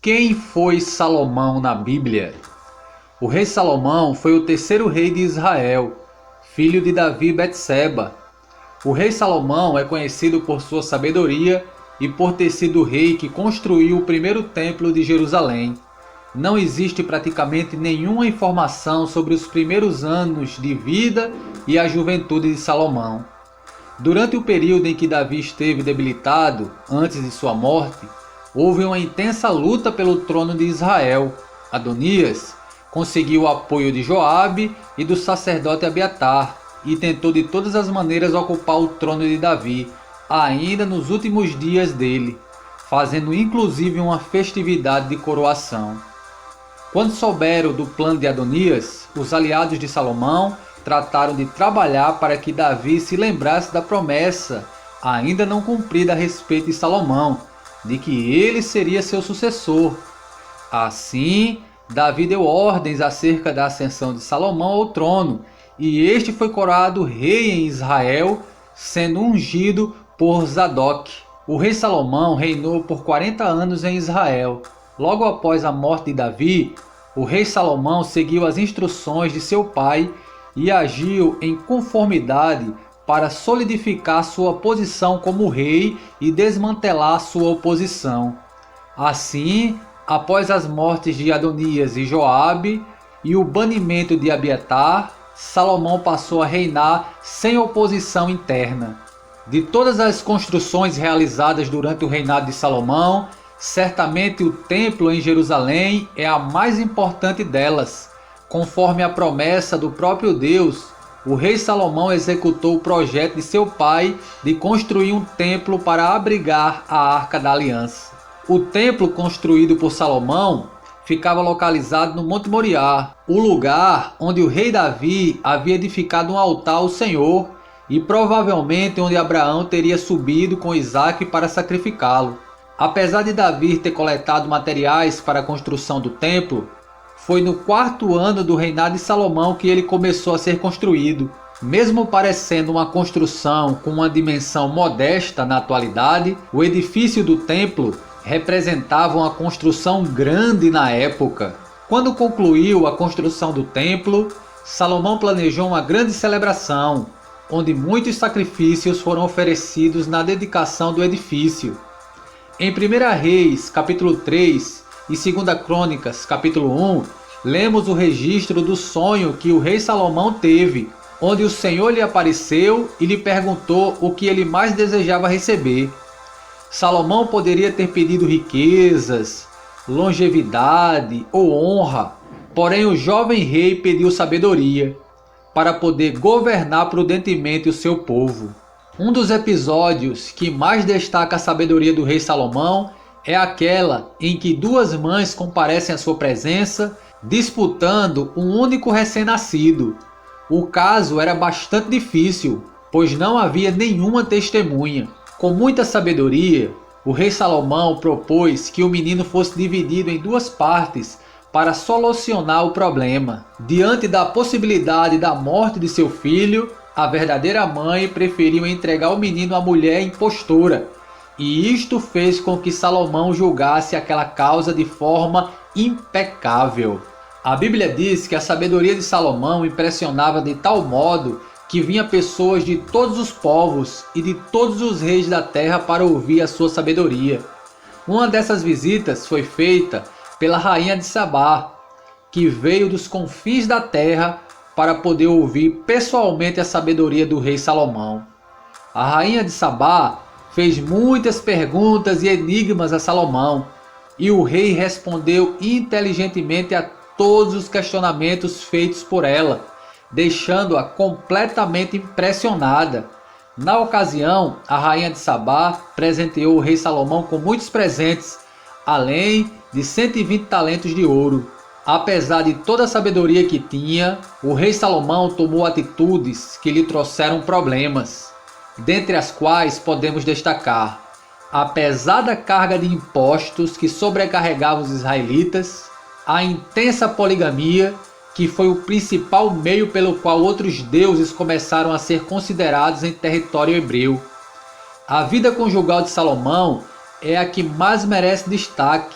Quem foi Salomão na Bíblia? O rei Salomão foi o terceiro rei de Israel, filho de Davi e Betseba. O rei Salomão é conhecido por sua sabedoria e por ter sido o rei que construiu o primeiro templo de Jerusalém. Não existe praticamente nenhuma informação sobre os primeiros anos de vida e a juventude de Salomão. Durante o período em que Davi esteve debilitado, antes de sua morte, houve uma intensa luta pelo trono de Israel. Adonias conseguiu o apoio de Joabe e do sacerdote Abiatar e tentou de todas as maneiras ocupar o trono de Davi, ainda nos últimos dias dele, fazendo inclusive uma festividade de coroação. Quando souberam do plano de Adonias, os aliados de Salomão trataram de trabalhar para que Davi se lembrasse da promessa, ainda não cumprida a respeito de Salomão, de que ele seria seu sucessor. Assim, Davi deu ordens acerca da ascensão de Salomão ao trono, e este foi coroado rei em Israel, sendo ungido por Zadok. O rei Salomão reinou por 40 anos em Israel. Logo após a morte de Davi, o rei Salomão seguiu as instruções de seu pai e agiu em conformidade para solidificar sua posição como rei e desmantelar sua oposição. Assim, após as mortes de Adonias e Joabe e o banimento de Abiatar, Salomão passou a reinar sem oposição interna. De todas as construções realizadas durante o reinado de Salomão, certamente o templo em Jerusalém é a mais importante delas. Conforme a promessa do próprio Deus, o rei Salomão executou o projeto de seu pai de construir um templo para abrigar a Arca da Aliança. O templo construído por Salomão ficava localizado no Monte Moriá, o lugar onde o rei Davi havia edificado um altar ao Senhor e provavelmente onde Abraão teria subido com Isaque para sacrificá-lo. Apesar de Davi ter coletado materiais para a construção do templo, foi no 4º ano do reinado de Salomão que ele começou a ser construído. Mesmo parecendo uma construção com uma dimensão modesta na atualidade, o edifício do templo representava uma construção grande na época. Quando concluiu a construção do templo, Salomão planejou uma grande celebração, onde muitos sacrifícios foram oferecidos na dedicação do edifício. Em 1 Reis, capítulo 3 e 2 Crônicas, capítulo 1, lemos o registro do sonho que o rei Salomão teve, onde o Senhor lhe apareceu e lhe perguntou o que ele mais desejava receber. Salomão poderia ter pedido riquezas, longevidade ou honra, porém o jovem rei pediu sabedoria, para poder governar prudentemente o seu povo. Um dos episódios que mais destaca a sabedoria do rei Salomão é aquela em que duas mães comparecem à sua presença, disputando um único recém-nascido. O caso era bastante difícil, pois não havia nenhuma testemunha. Com muita sabedoria, o rei Salomão propôs que o menino fosse dividido em duas partes para solucionar o problema. Diante da possibilidade da morte de seu filho, a verdadeira mãe preferiu entregar o menino à mulher impostora, e isto fez com que Salomão julgasse aquela causa de forma impecável. A Bíblia diz que a sabedoria de Salomão impressionava de tal modo que vinha pessoas de todos os povos e de todos os reis da terra para ouvir a sua sabedoria. Uma dessas visitas foi feita pela rainha de Sabá, que veio dos confins da terra para poder ouvir pessoalmente a sabedoria do rei Salomão. A rainha de Sabá fez muitas perguntas e enigmas a Salomão, e o rei respondeu inteligentemente a todos os questionamentos feitos por ela, deixando-a completamente impressionada. Na ocasião, a rainha de Sabá presenteou o rei Salomão com muitos presentes, além de 120 talentos de ouro. Apesar de toda a sabedoria que tinha, o rei Salomão tomou atitudes que lhe trouxeram problemas, dentre as quais podemos destacar a pesada carga de impostos que sobrecarregava os israelitas, a intensa poligamia, que foi o principal meio pelo qual outros deuses começaram a ser considerados em território hebreu. A vida conjugal de Salomão é a que mais merece destaque,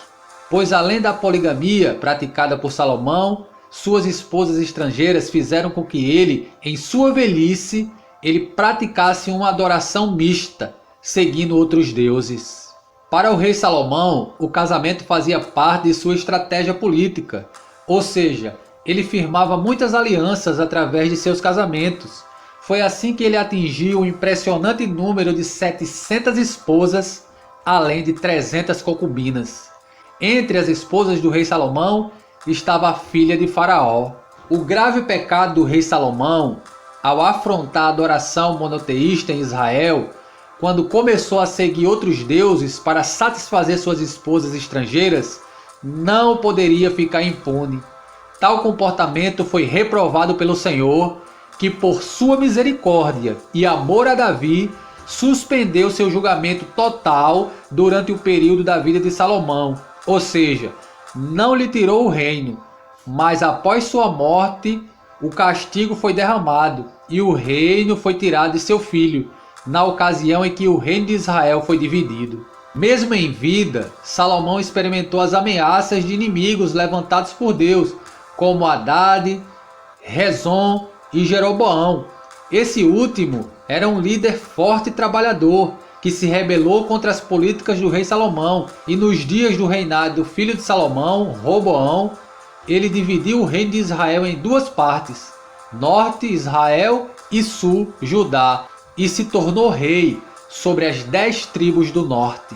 pois além da poligamia praticada por Salomão, suas esposas estrangeiras fizeram com que ele, em sua velhice, ele praticasse uma adoração mista, seguindo outros deuses. Para o rei Salomão, o casamento fazia parte de sua estratégia política, ou seja, ele firmava muitas alianças através de seus casamentos. Foi assim que ele atingiu um impressionante número de 700 esposas, além de 300 concubinas. Entre as esposas do rei Salomão estava a filha de Faraó. O grave pecado do rei Salomão, ao afrontar a adoração monoteísta em Israel, quando começou a seguir outros deuses para satisfazer suas esposas estrangeiras, não poderia ficar impune. Tal comportamento foi reprovado pelo Senhor, que por sua misericórdia e amor a Davi, suspendeu seu julgamento total durante o período da vida de Salomão, ou seja, não lhe tirou o reino, mas após sua morte, o castigo foi derramado e o reino foi tirado de seu filho, na ocasião em que o reino de Israel foi dividido. Mesmo em vida, Salomão experimentou as ameaças de inimigos levantados por Deus, como Hadade, Rezon e Jeroboão. Esse último era um líder forte e trabalhador, que se rebelou contra as políticas do rei Salomão, e nos dias do reinado do filho de Salomão, Roboão, ele dividiu o reino de Israel em duas partes, norte Israel e sul Judá, e se tornou rei sobre as 10 tribos do norte.